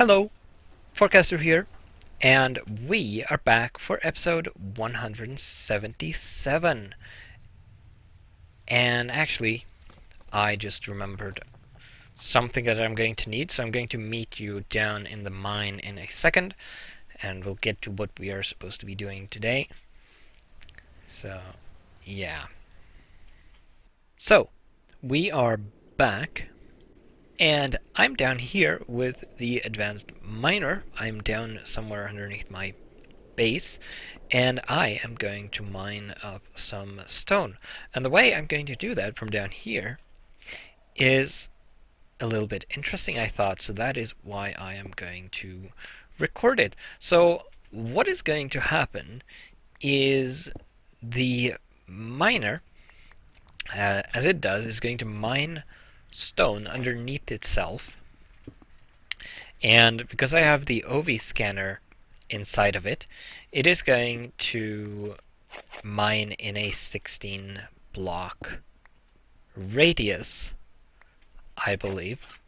Hello, Forecaster here, and we are back for episode 177. And actually, I just remembered something that I'm going to need, so I'm going to meet you down in the mine in a second, and we'll get to what we are supposed to be doing today. So, yeah. So, we are back, and I'm down here with the advanced miner. I'm down somewhere underneath my base, and I am going to mine up some stone. And the way I'm going to do that from down here is a little bit interesting, I thought, so that is why I am going to record it. So what is going to happen is the miner, as it does, is going to mine stone underneath itself, and because I have the OV scanner inside of it, it is going to mine in a 16 block radius, I believe,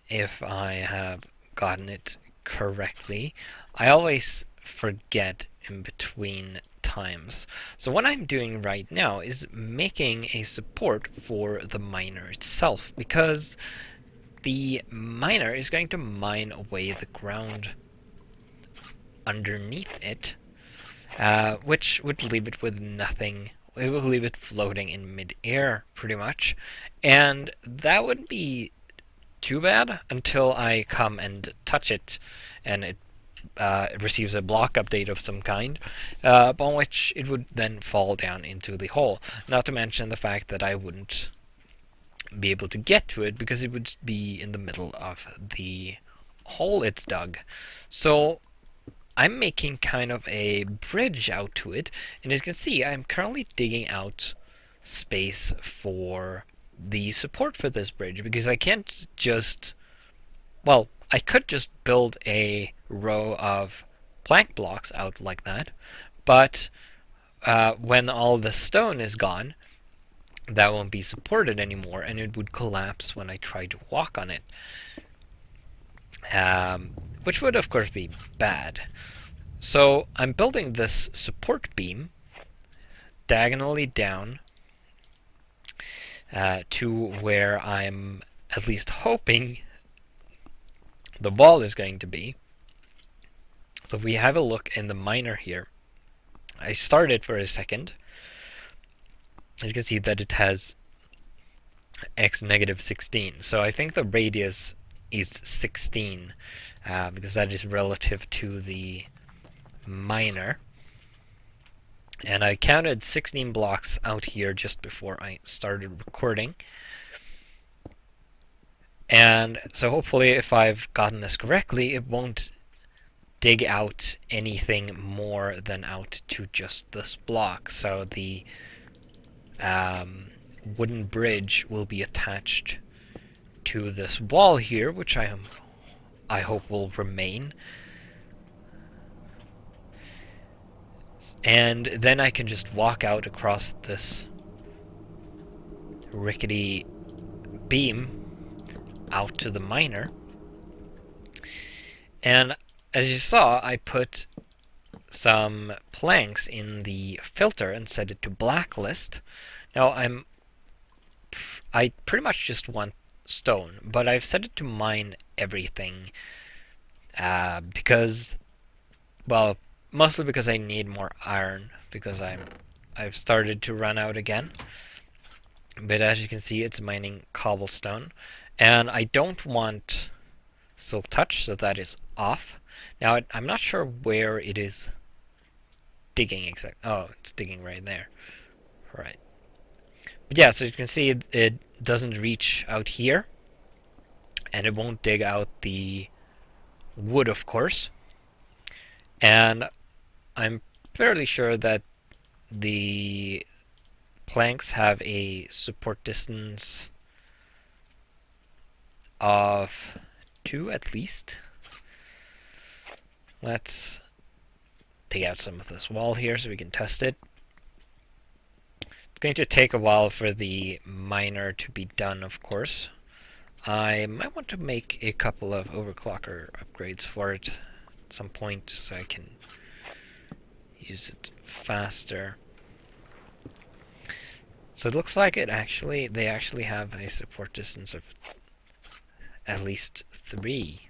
if I have gotten it correctly. I always forget in between times. So what I'm doing right now is making a support for the miner itself, because the miner is going to mine away the ground underneath it, which would leave it with nothing. It will leave it floating in mid-air, pretty much. And that wouldn't be too bad until I come and touch it, and it receives a block update of some kind, upon which it would then fall down into the hole. Not to mention the fact that I wouldn't be able to get to it because it would be in the middle of the hole it's dug. So I'm making kind of a bridge out to it, and as you can see, I'm currently digging out space for the support for this bridge, because I can't just, well, I could just build a row of plank blocks out like that, but when all the stone is gone, that won't be supported anymore, and it would collapse when I try to walk on it, which would of course be bad. So I'm building this support beam diagonally down to where I'm at least hoping the wall is going to be. So if we have a look in the miner here, I started for a second. As you can see that it has x negative 16. So I think the radius is 16, because that is relative to the miner. And I counted 16 blocks out here just before I started recording. And so hopefully, if I've gotten this correctly, it won't dig out anything more than out to just this block. So the wooden bridge will be attached to this wall here, which I hope will remain. And then I can just walk out across this rickety beam out to the miner. And as you saw, I put some planks in the filter and set it to blacklist. Now I pretty much just want stone, but I've set it to mine everything, because, well, mostly because I need more iron, because I've started to run out again. But as you can see, it's mining cobblestone, and I don't want silk touch, so that is off. Now I'm not sure where it is digging exactly. Oh, it's digging right there. Right. But yeah, so you can see it doesn't reach out here, and it won't dig out the wood, of course. And I'm fairly sure that the planks have a support distance of 2 at least. Let's take out some of this wall here so we can test it. It's going to take a while for the miner to be done, of course. I might want to make a couple of overclocker upgrades for it at some point so I can use it faster. So it looks like they actually have a support distance of at least 3.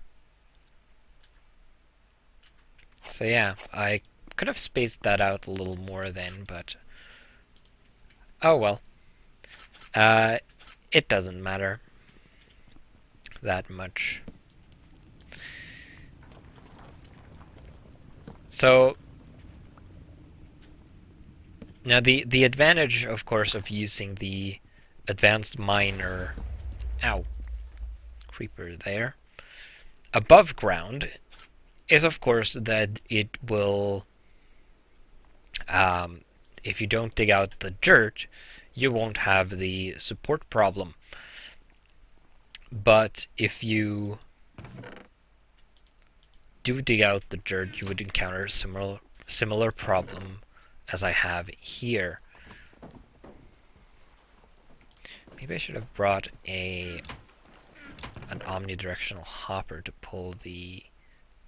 So yeah, I could have spaced that out a little more then, but oh well. Uh, it doesn't matter that much. So now the advantage, of course, of using the advanced miner, ow, creeper there, above ground is of course that it will, if you don't dig out the dirt, you won't have the support problem. But if you do dig out the dirt, you would encounter a similar problem as I have here. Maybe I should have brought an omnidirectional hopper to pull the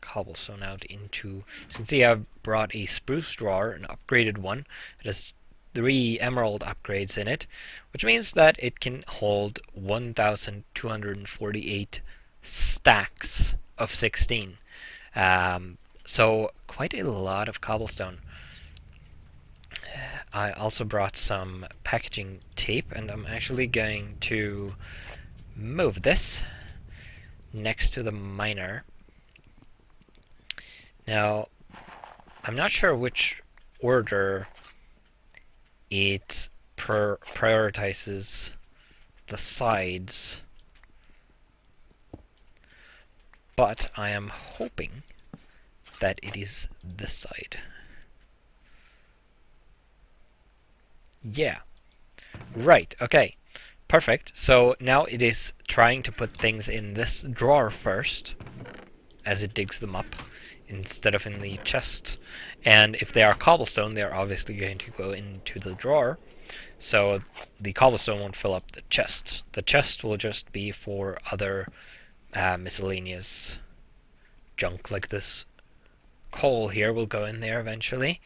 cobblestone out into. As you can see, I've brought a spruce drawer, an upgraded one. It has 3 emerald upgrades in it, which means that it can hold 1,248 stacks of 16. So quite a lot of cobblestone. I also brought some packaging tape, and I'm actually going to move this next to the miner. Now, I'm not sure which order it prioritizes the sides, but I am hoping that it is this side. Yeah. Right, okay. Perfect. So now it is trying to put things in this drawer first, as it digs them up, instead of in the chest. And if they are cobblestone, they are obviously going to go into the drawer, so the cobblestone won't fill up the chest. The chest will just be for other miscellaneous junk, like this coal here will go in there eventually.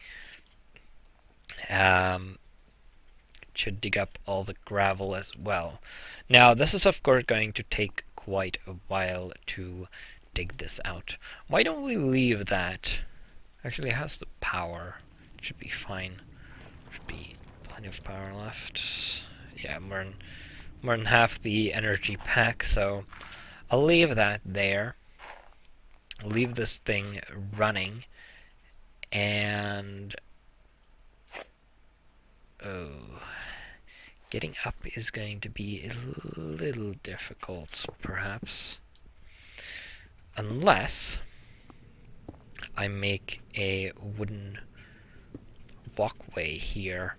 Should dig up all the gravel as well. Now, this is of course going to take quite a while to dig this out. Why don't we leave that? Actually, it has the power. It should be fine. Should be plenty of power left. Yeah, more than half the energy pack, so I'll leave that there. Leave this thing running, and oh, getting up is going to be a little difficult, perhaps. Unless I make a wooden walkway here,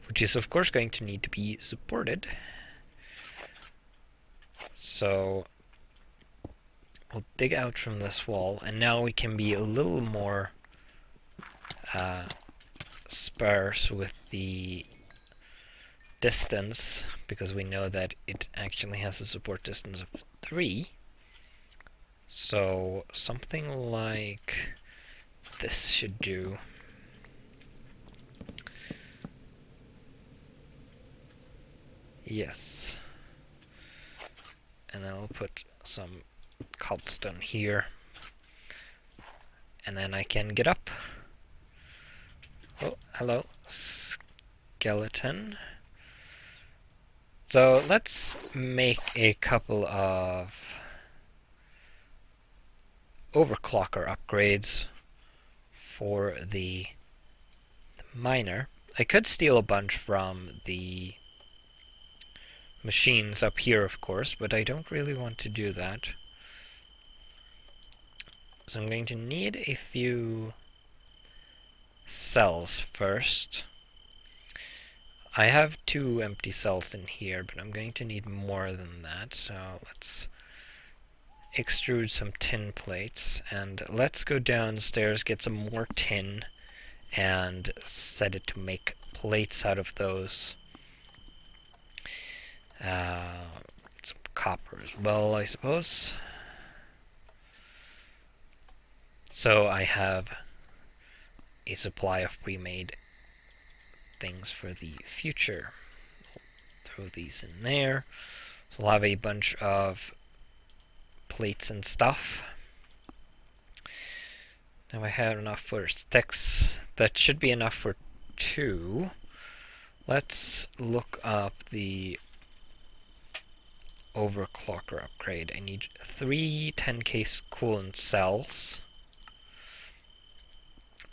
which is of course going to need to be supported. So we'll dig out from this wall, and now we can be a little more sparse with the distance, because we know that it actually has a support distance of 3. So something like this should do. Yes. And then I'll put some cobblestone here. And then I can get up. Oh, hello, skeleton. So let's make a couple of overclocker upgrades for the miner. I could steal a bunch from the machines up here, of course, but I don't really want to do that. So I'm going to need a few cells first. I have 2 empty cells in here, but I'm going to need more than that, so let's extrude some tin plates, and let's go downstairs, get some more tin, and set it to make plates out of those. Some copper as well, I suppose. So I have a supply of pre-made things for the future. Throw these in there. So we'll have a bunch of plates and stuff. Now I have enough for sticks. That should be enough for 2. Let's look up the overclocker upgrade. I need 3 10k coolant cells.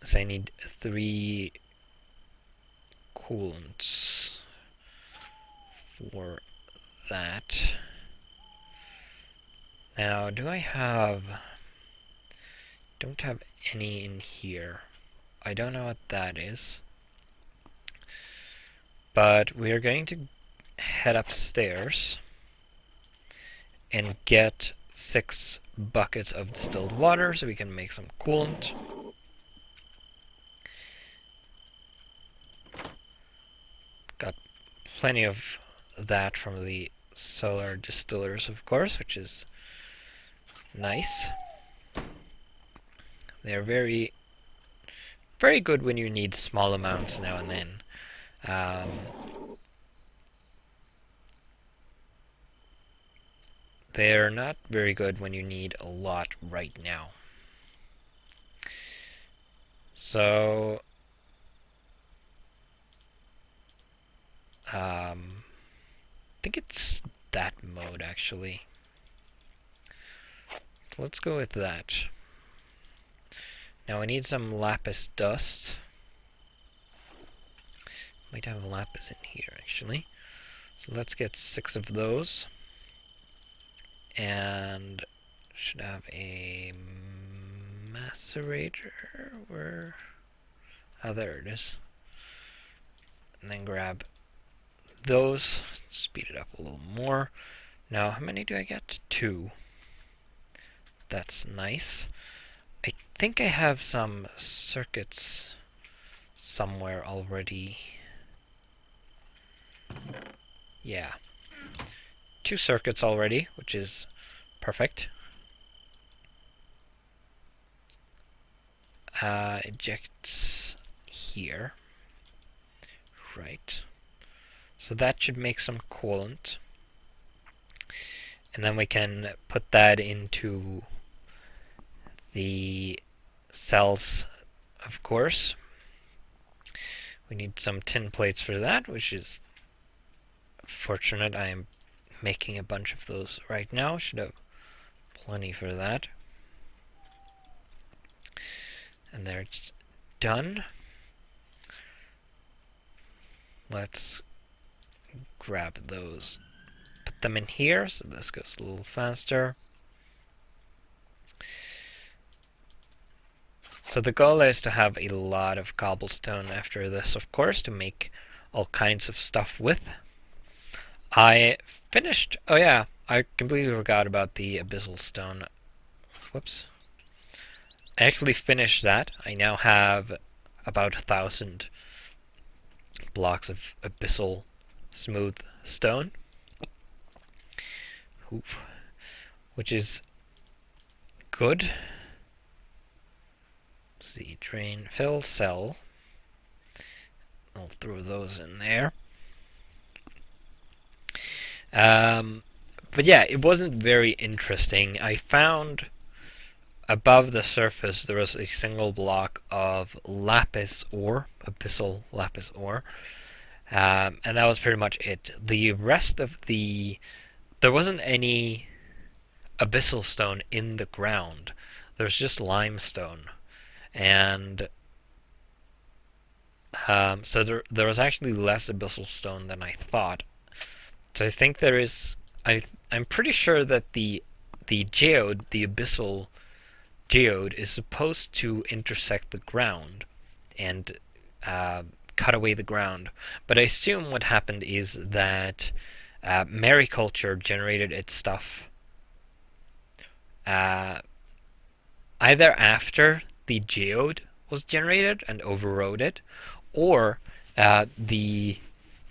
So I need 3 coolants for that. Now, do I have... don't have any in here. I don't know what that is. But we are going to head upstairs and get 6 buckets of distilled water so we can make some coolant. Got plenty of that from the solar distillers, of course, which is nice. They're very, very good when you need small amounts now and then. They're not very good when you need a lot right now. So, I think it's that mode actually. So let's go with that. Now I need some lapis dust. Might have a lapis in here actually. So let's get 6 of those. And should have a macerator. Where? Oh, there it is. And then grab those. Speed it up a little more. Now, how many do I get? 2. That's nice. I think I have some circuits somewhere already. Yeah. 2 circuits already, which is perfect. Eject here. Right. So that should make some coolant. And then we can put that into the cells, of course. We need some tin plates for that, which is fortunate. I am making a bunch of those right now. Should have plenty for that. And there it's done. Let's grab those. Put them in here, so this goes a little faster. So the goal is to have a lot of cobblestone after this, of course, to make all kinds of stuff with. I finished... oh yeah, I completely forgot about the abyssal stone. Whoops. I actually finished that. I now have about 1,000 blocks of abyssal smooth stone. Oof. Which is good. Let's see, drain, fill, sell. I'll throw those in there. But yeah, it wasn't very interesting. I found above the surface there was a single block of lapis ore, abyssal lapis ore, and that was pretty much it. The rest of the... there wasn't any abyssal stone in the ground. There's just limestone. And so there was actually less abyssal stone than I thought. So I think there is... I'm pretty sure that the geode, the abyssal geode, is supposed to intersect the ground and cut away the ground. But I assume what happened is that mariculture generated its stuff either after the geode was generated and overrode it, or the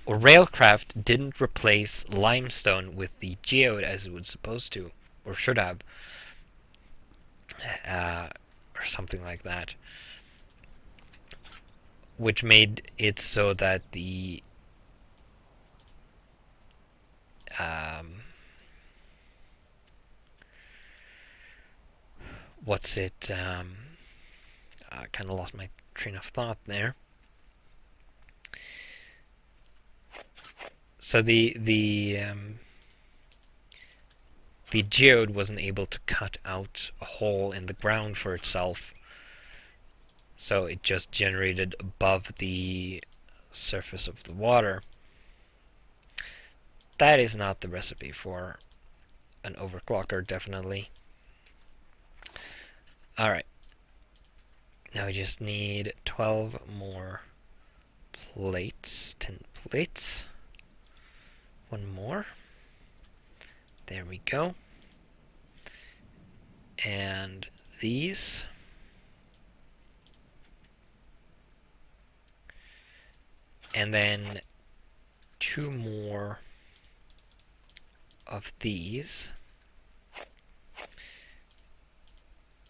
Railcraft didn't replace limestone with the geode as it was supposed to, or should have, uh, or something like that, which made it so that the um, what's it? I kind of lost my train of thought there. So the geode wasn't able to cut out a hole in the ground for itself, so it just generated above the surface of the water. That is not the recipe for an overclocker, definitely. Alright, now we just need 12 more plates, 10 plates. One more. There we go. And these. And then 2 more of these.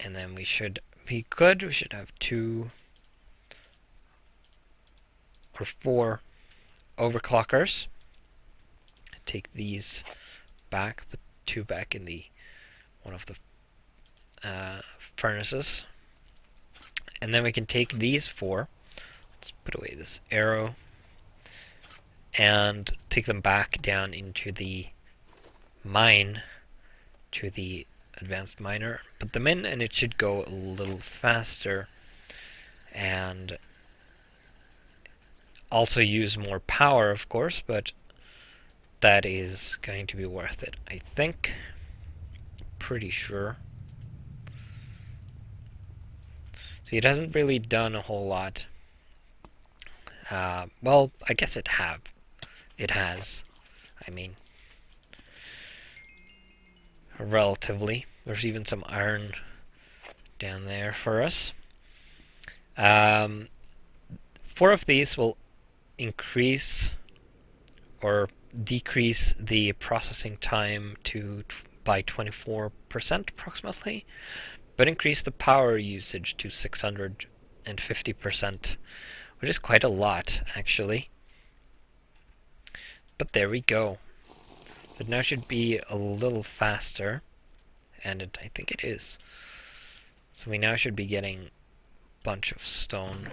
And then we should be good. We should have 2 or 4 overclockers. Take these back, put 2 back in the one of the furnaces. And then we can take these 4. Let's put away this arrow. And take them back down into the mine, to the advanced miner. Put them in and it should go a little faster. And also use more power, of course, but that is going to be worth it, I think. Pretty sure. See, it hasn't really done a whole lot. Well, I guess it has. I mean, relatively. There's even some iron down there for us. 4 of these will increase or decrease the processing time by 24% approximately, but increase the power usage to 650%, which is quite a lot actually. But there we go. It now should be a little faster, and I think it is. So we now should be getting a bunch of stone.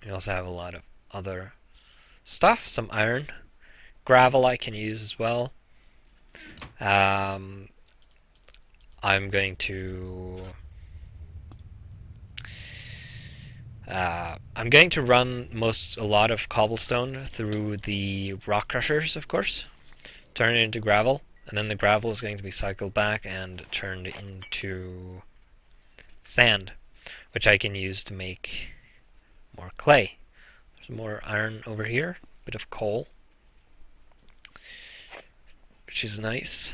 We also have a lot of other stuff, some iron. Gravel I can use as well. I'm going to run a lot of cobblestone through the rock crushers, of course. Turn it into gravel, and then the gravel is going to be cycled back and turned into sand, which I can use to make more clay. There's more iron over here, a bit of coal, which is nice.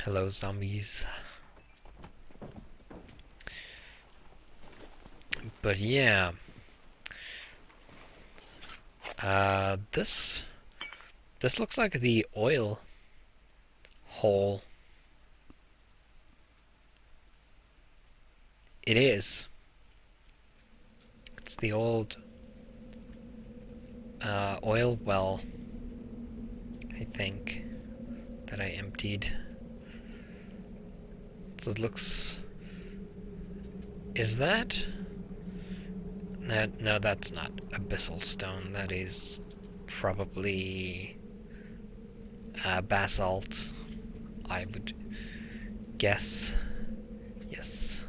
Hello, zombies. But yeah, this looks like the oil hole. It is. It's the old oil well, I think, that I emptied. So it looks... Is that... No, that's not abyssal stone. That is probably basalt, I would guess. Yes.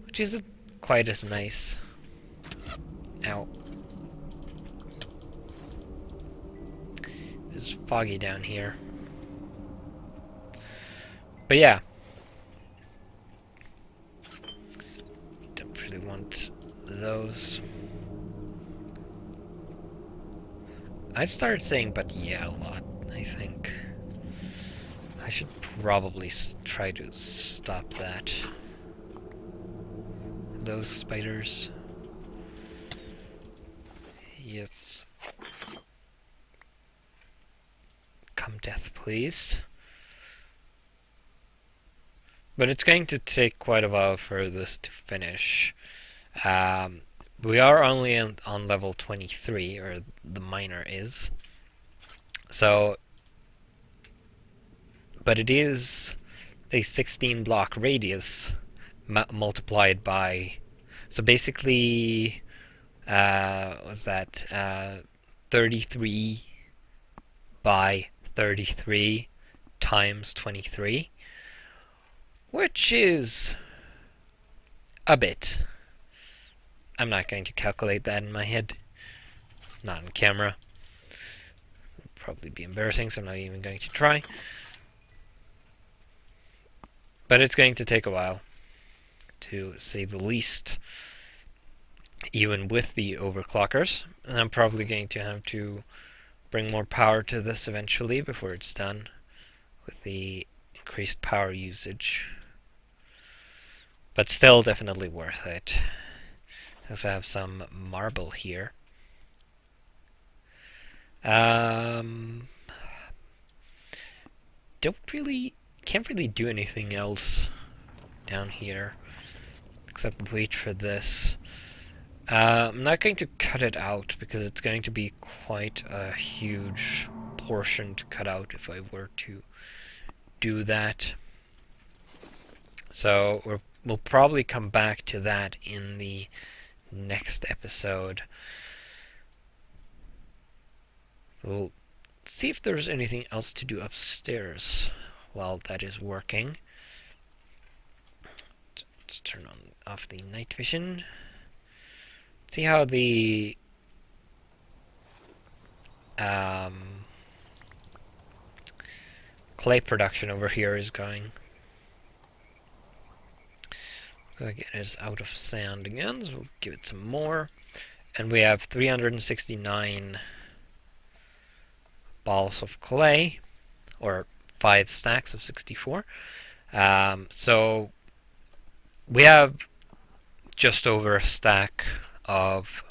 Which isn't quite as nice. Ow. It's foggy down here. But yeah. Don't really want those. I've started saying but yeah a lot, I think. I should probably try to stop that. Those spiders. Yes. death, please. But it's going to take quite a while for this to finish. Um, we are only on level 23, or the miner is. So, but it is a 16 block radius multiplied by. So basically, was that 33 by 33 times 23, which is a bit. I'm not going to calculate that in my head, not on camera. It'd probably be embarrassing, so I'm not even going to try. But it's going to take a while, to say the least, even with the overclockers. And I'm probably going to have to bring more power to this eventually before it's done with the increased power usage. But still definitely worth it. I also have some marble here. Can't really do anything else down here except wait for this. I'm not going to cut it out because it's going to be quite a huge portion to cut out if I were to do that. So we'll probably come back to that in the next episode. We'll see if there's anything else to do upstairs while that is working. Let's turn off the night vision. See how the clay production over here is going. Again, it's out of sand again, so we'll give it some more. And we have 369 balls of clay, or 5 stacks of 64. So we have just over a stack of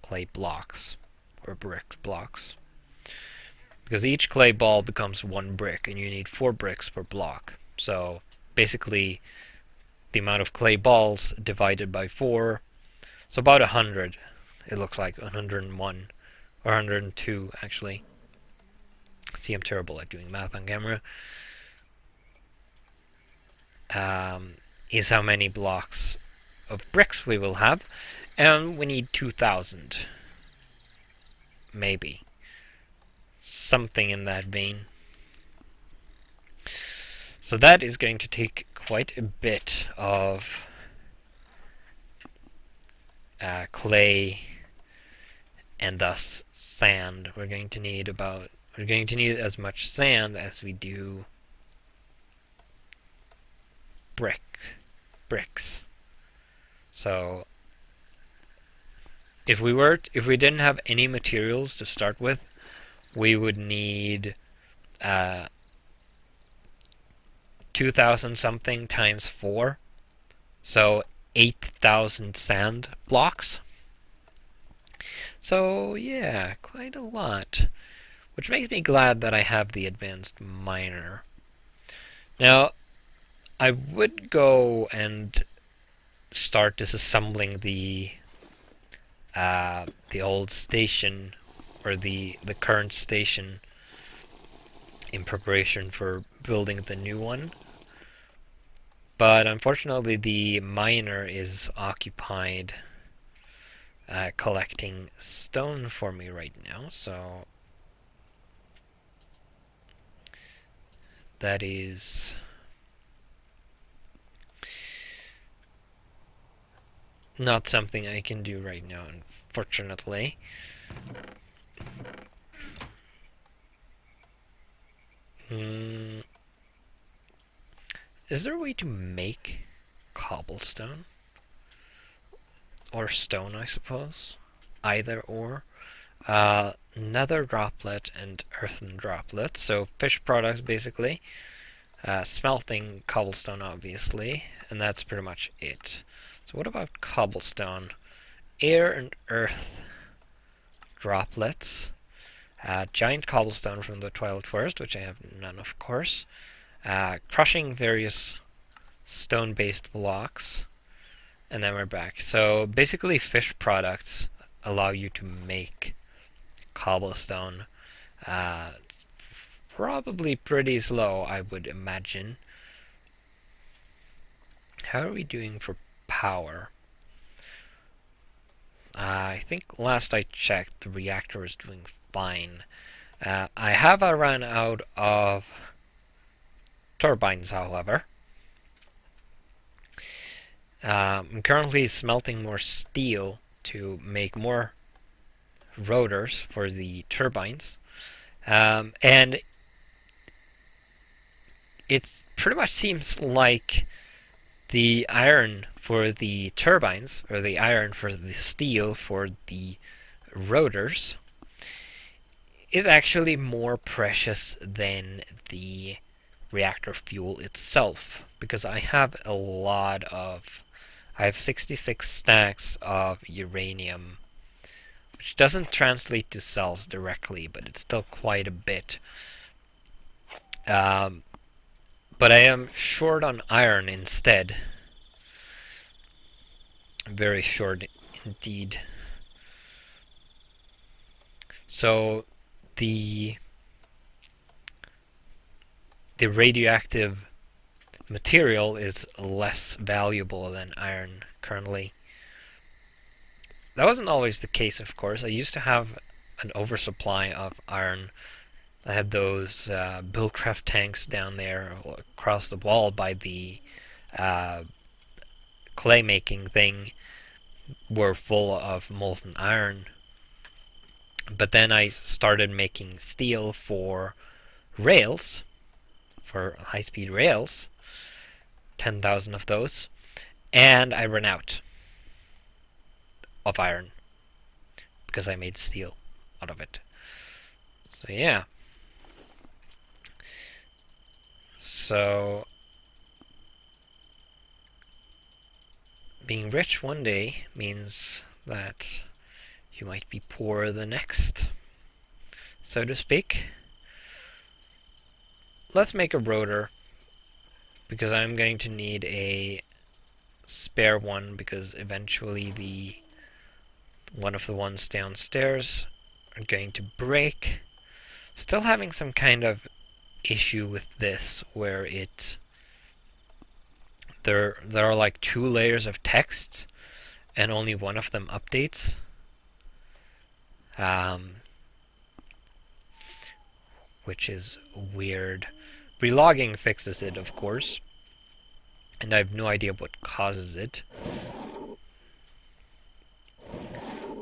clay blocks, or brick blocks. Because each clay ball becomes 1 brick, and you need 4 bricks per block. So basically, the amount of clay balls divided by 4, so about 100. It looks like 101, or 102 actually. See, I'm terrible at doing math on camera. Is how many blocks of bricks we will have, and we need 2,000. Maybe. Something in that vein. So that is going to take quite a bit of clay and thus sand. We're going to need as much sand as we do bricks. So if we didn't have any materials to start with, we would need 2,000 something times 4, so 8,000 sand blocks. So yeah, quite a lot, which makes me glad that I have the advanced miner. Now, I would go and start disassembling the old station, or the current station, in preparation for building the new one. But unfortunately the miner is occupied collecting stone for me right now, so that is not something I can do right now, unfortunately. Is there a way to make cobblestone? Or stone, I suppose? Either or. Nether droplet and earthen droplet. So fish products, basically. Smelting cobblestone, obviously. And that's pretty much it. So what about cobblestone? Air and earth droplets. Giant cobblestone from the Twilight Forest, which I have none, of course. Crushing various stone-based blocks, and then we're back. So basically, fish products allow you to make cobblestone. Uh, Probably pretty slow, I would imagine. How are we doing for power? I think last I checked, the reactor is doing fine. I have run out of turbines, however. I'm currently smelting more steel to make more rotors for the turbines. And it pretty much seems like the iron for the turbines, or the iron for the steel for the rotors, is actually more precious than the reactor fuel itself, because I have 66 stacks of uranium, which doesn't translate to cells directly, but it's still quite a bit. But I am short on iron instead. Very short indeed. So the radioactive material is less valuable than iron currently. That wasn't always the case, of course. I used to have an oversupply of iron. I had those Railcraft tanks down there across the wall by the clay making thing were full of molten iron. But then I started making steel for rails, for high-speed rails, 10,000 of those, and I ran out of iron because I made steel out of it. So yeah. So being rich one day means that you might be poor the next, so to speak. Let's make a rotor, because I'm going to need a spare one, because eventually one of the ones downstairs are going to break. Still having some kind of issue with this, where there are like 2 layers of text and only one of them updates. Which is weird. Relogging fixes it, of course, and I have no idea what causes it.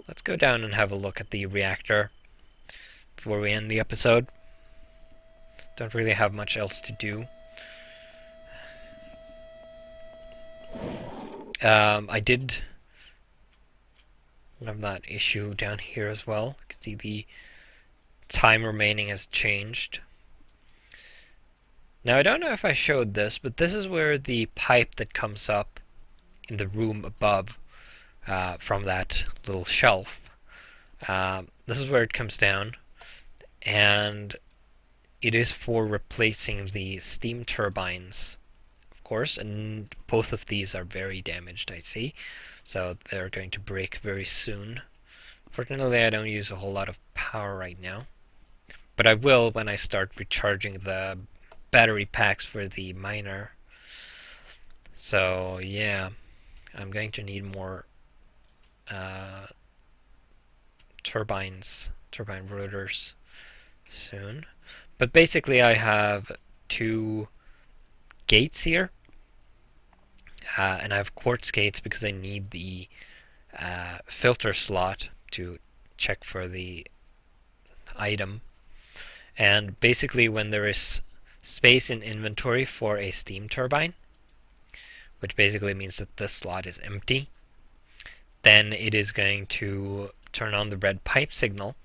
Let's go down and have a look at the reactor before we end the episode. Don't really have much else to do. I did have that issue down here as well. You can see the time remaining has changed. Now I don't know if I showed this, but this is where the pipe that comes up in the room above from that little shelf. This is where it comes down, and it is for replacing the steam turbines, of course, and both of these are very damaged, I see, so they're going to break very soon. Fortunately, I don't use a whole lot of power right now, but I will when I start recharging the battery packs for the miner. So yeah, I'm going to need more turbine rotors soon. But basically I have 2 gates here, and I have quartz gates because I need the filter slot to check for the item. And basically when there is space in inventory for a steam turbine, which basically means that this slot is empty, then it is going to turn on the red pipe signal,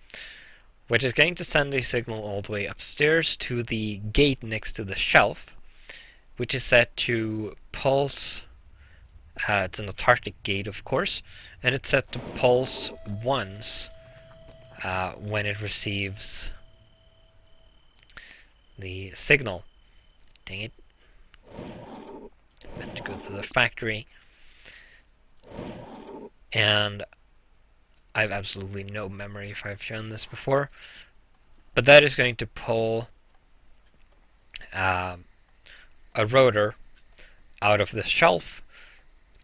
which is going to send a signal all the way upstairs to the gate next to the shelf, which is set to pulse. It's an autarkic gate, of course, and it's set to pulse once when it receives the signal. Dang it. Meant to go to the factory. And I have absolutely no memory if I've shown this before. But that is going to pull a rotor out of the shelf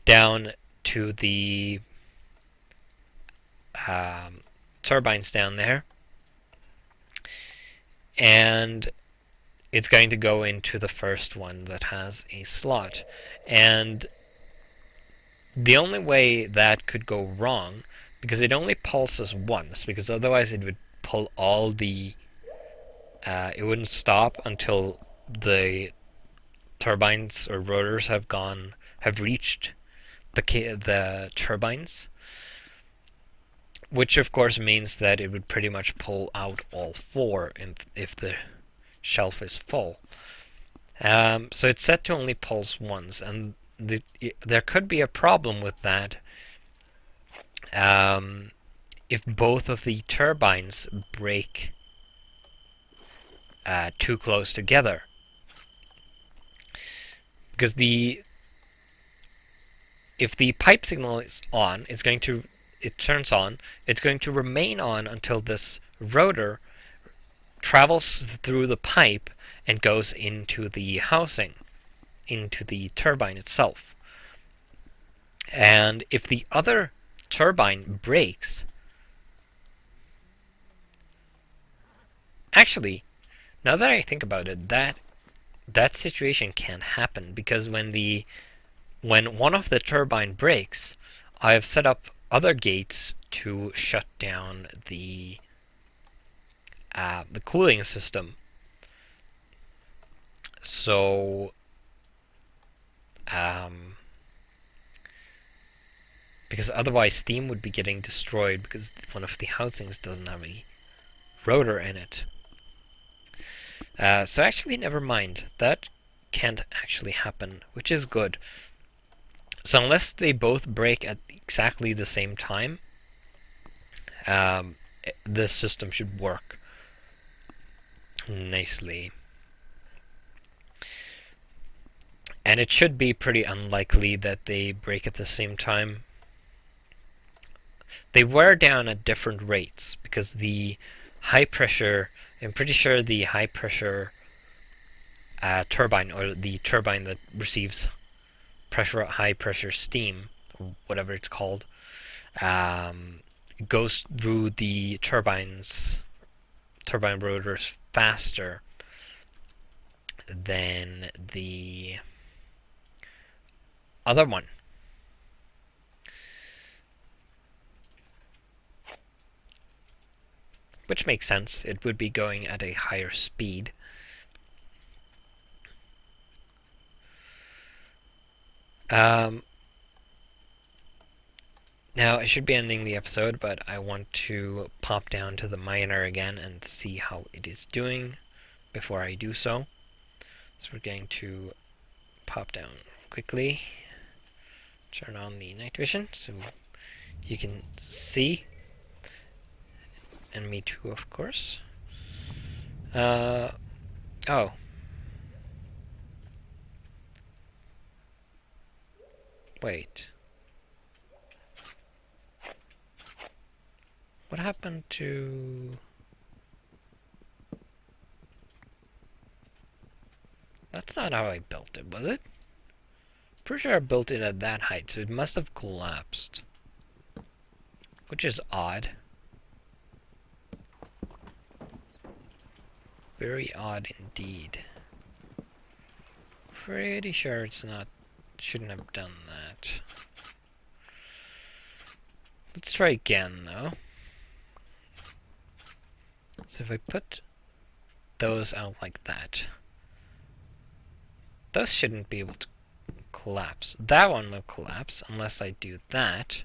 down to the turbines down there. And it's going to go into the first one that has a slot. And the only way that could go wrong, because it only pulses once, because otherwise it would pull all the... it wouldn't stop until the turbines or rotors have reached the turbines, which of course means that it would pretty much pull out all four if the shelf is full. So it's set to only pulse once, and there could be a problem with that if both of the turbines break too close together. Because if the pipe signal is on, it turns on, it's going to remain on until this rotor travels through the pipe and goes into the housing, into the turbine itself. And if the other turbine breaks, actually, now that I think about it, that situation can happen, because when one of the turbine breaks, I have set up other gates to shut down the cooling system. So, because otherwise steam would be getting destroyed because one of the housings doesn't have a rotor in it. So actually, never mind. That can't actually happen, which is good. So unless they both break at exactly the same time, this system should work nicely. And it should be pretty unlikely that they break at the same time. They wear down at different rates, because the high pressure, I'm pretty sure the high pressure turbine, or the turbine that receives high pressure steam, or whatever it's called, goes through the turbine rotors faster than the other one. Which makes sense. It would be going at a higher speed. Now, I should be ending the episode, but I want to pop down to the miner again and see how it is doing before I do so. So we're going to pop down quickly, turn on the night vision so you can see, and me too, of course. Oh. Wait. What happened to... That's not how I built it, was it? Pretty sure I built it at that height, so it must have collapsed. Which is odd. Very odd indeed. Pretty sure it's not... Shouldn't have done that. Let's try again, though. So if I put those out like that, those shouldn't be able to collapse. That one will collapse unless I do that.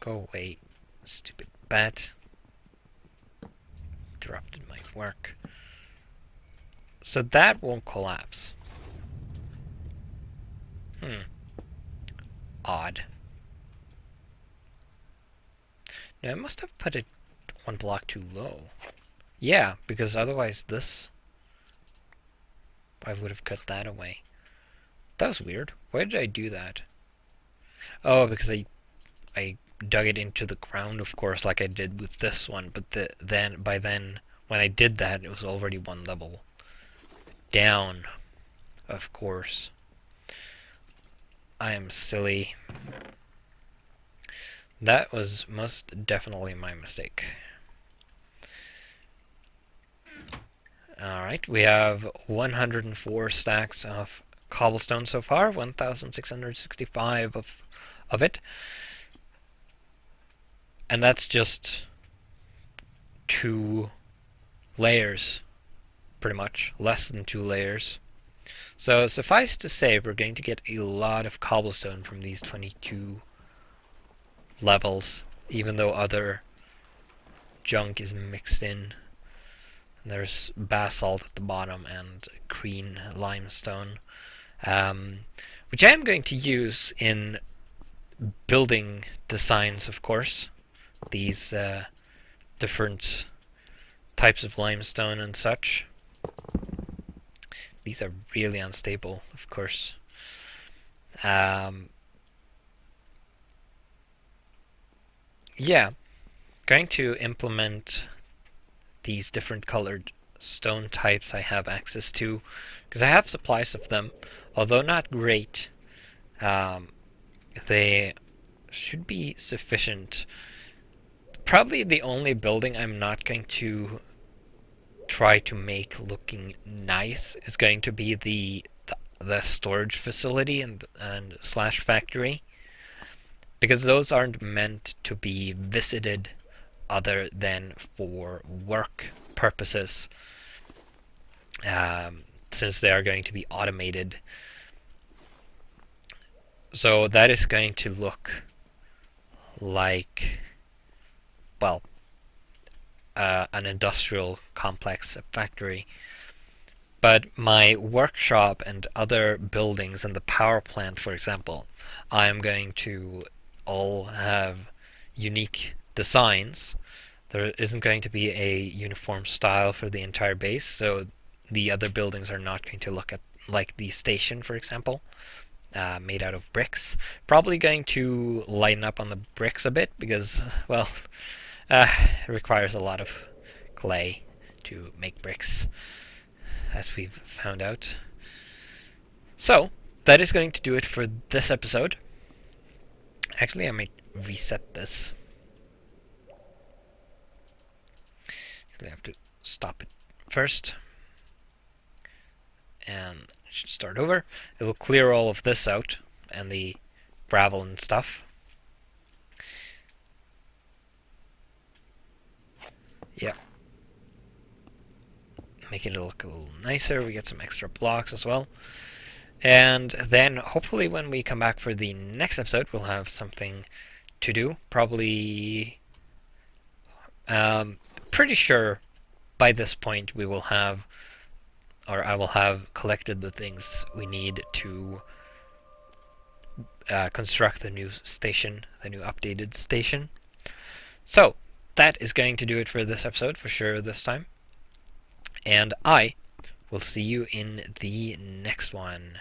Go away, stupid bat. Interrupted my work. So that won't collapse. Odd. Yeah, I must have put it one block too low. Yeah, because otherwise this, I would have cut that away. That was weird. Why did I do that? Oh, because I dug it into the ground, of course, like I did with this one. But then, when I did that, it was already one level down. Of course, I am silly. That was most definitely my mistake. Alright, we have 104 stacks of cobblestone so far, 1,665 of it. And that's just 2 layers, pretty much. Less than 2 layers. So suffice to say, we're going to get a lot of cobblestone from these 22 levels, even though other junk is mixed in. There's basalt at the bottom and green limestone, which I am going to use in building designs, of course. These different types of limestone and such. These are really unstable, of course. Yeah, going to implement these different colored stone types I have access to, because I have supplies of them, although not great. They should be sufficient. Probably the only building I'm not going to try to make looking nice is going to be the storage facility and slash factory, because those aren't meant to be visited other than for work purposes, since they are going to be automated. So that is going to look like, well, an industrial complex, a factory. But my workshop and other buildings and the power plant, for example, I'm going to all have unique designs. There isn't going to be a uniform style for the entire base, so the other buildings are not going to look at like the station, for example, made out of bricks. Probably going to lighten up on the bricks a bit because, well, it requires a lot of clay to make bricks, as we've found out. So, that is going to do it for this episode. Actually, I might reset this. I have to stop it first. And it should start over. It will clear all of this out, and the gravel and stuff. Yeah. Making it look a little nicer. We get some extra blocks as well. And then hopefully when we come back for the next episode, we'll have something to do. Probably, pretty sure by this point we will have, or I will have collected the things we need to construct the new station, the new updated station. So, that is going to do it for this episode for sure this time. And I will see you in the next one.